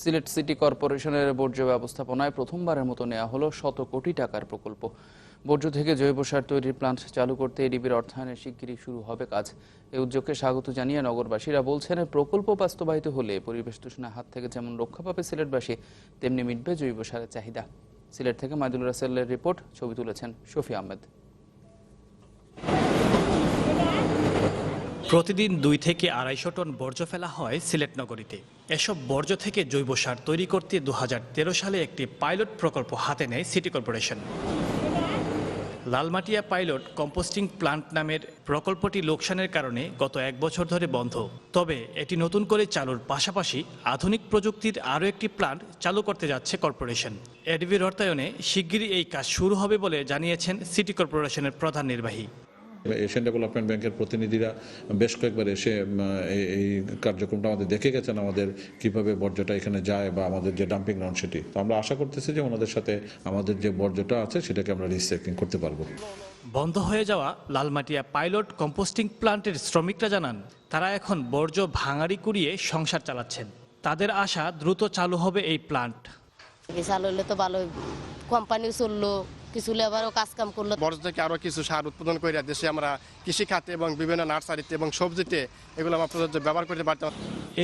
Sylhet city কর্পোরেশনের বর্জ্য ব্যবস্থাপনায় প্রথমবারের মতো নেওয়া হলো 100 কোটি টাকার প্রকল্প। বর্জ্য থেকে জৈব সার তৈরির প্লান্ট চালু করতে এডিবির অর্থায়নে শিগগিরই শুরু হবে কাজ। এই উদ্যোগকে স্বাগত জানিয়ে নগরবাসীরা বলছেন, প্রকল্প বাস্তবায়িত হলে পরিবেশ দূষণের হাত থেকে যেমন রক্ষা পাবে সিলেটবাসী, তেমনি মিটবে জৈব সারের চাহিদা। সিলেট থেকে মাইদুল রাসেলের রিপোর্ট, ছবি তুলেছেন শফি আহমেদ। প্রতিদিন 2 থেকে 250 টন বর্জ্য ফেলা হয় সিলেট নগরীতে। এসব বর্জ্য থেকে জৈব সার তৈরি করতে 2013 সালে একটি পাইলট প্রকল্প হাতে নেয় city corporation. Lalmatia pilot composting plant নামের প্রকল্পটি লোকসানের কারণে গত 1 বছর ধরে বন্ধ। তবে এটি নতুন করে চালুর পাশাপাশি আধুনিক প্রযুক্তির আরও একটি প্লান্ট চালু করতে যাচ্ছে কর্পোরেশন। এডিবির অর্থায়নে শিগগিরই এই কাজ শুরু হবে বলে জানিয়েছেন সিটি কর্পোরেশনের প্রধান নির্বাহী। এশিয়ান ডেভেলপমেন্ট ব্যাংকের প্রতিনিধিরা বেশ কয়েকবার এসে এই কার্যক্রমটা আমাদের দেখে গেছেন, আমাদের কিভাবে বর্জ্যটা এখানে যায় বা আমাদের যে ডাম্পিং গ্রাউন্ড সেটি। তো আমরা আশা করতেছি যে ওনাদের সাথে আমাদের যে বর্জ্যটা আছে সেটাকে আমরা রিসাইক্লিং করতে পারবো। বন্ধ হয়ে যাওয়া লালমাটিয়া পাইলট কম্পোস্টিং প্লান্টের শ্রমিকরা জানান, তারা এখন বর্জ্য ভাঙাড়ি কুড়িয়ে সংসার চালাচ্ছেন। তাদের আশা দ্রুত চালু হবে এই প্লান্ট। চালু হলে তো ভালো, কোম্পানিও চললো, কিছু লেবারও কাজ কাম করলো। বর্জ্য থেকে আরো কিছু সার উৎপাদন করে দেশে আমরা কৃষি খাতে এবং বিভিন্ন নার্সারিতে এবং সবজিতে এগুলো আমরা প্রযোজ্য ব্যবহার করতে পারতাম।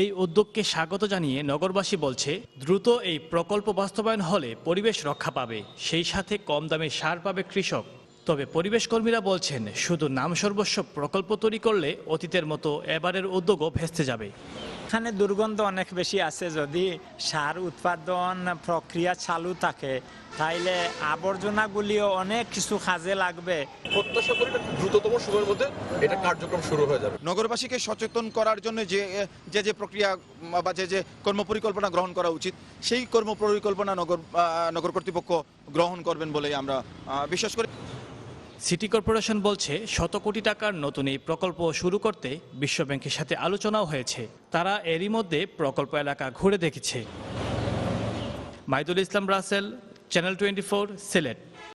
এই উদ্যোগকে স্বাগত জানিয়ে নগরবাসী বলছে, দ্রুত এই প্রকল্প বাস্তবায়ন হলে পরিবেশ রক্ষা পাবে, সেই সাথে কম দামে সার পাবে কৃষক। তবে পরিবেশ কর্মীরা বলছেন, শুধু নাম সর্বস্ব প্রকল্প তৈরি করলে অতীতের মতো এবারের উদ্যোগও ভেস্তে যাবে। এখানে দুর্গন্ধ অনেক বেশি আছে। যদি সার উৎপাদন প্রক্রিয়া চালু থাকে তাইলে আবর্জনাগুলিও অনেক কিছু কাজে লাগবে। প্রত্যাশা করি দ্রুততম সময়ের মধ্যে এটা কার্যক্রম শুরু হয়ে যাবে। নগরবাসীকে সচেতন করার জন্য যে প্রক্রিয়া বা যে কর্মপরিকল্পনা গ্রহণ করা উচিত, সেই কর্মপরিকল্পনা নগর কর্তৃপক্ষ গ্রহণ করবেন বলে আমরা বিশ্বাস করি। সিটি কর্পোরেশন বলছে, 100 কোটি টাকার নতুন এই প্রকল্প শুরু করতে বিশ্বব্যাংকের সাথে আলোচনাও হয়েছে। তারা এরই মধ্যে প্রকল্প এলাকা ঘুরে দেখেছে। মাইদুল ইসলাম রাসেল, চ্যানেল 24, সিলেট।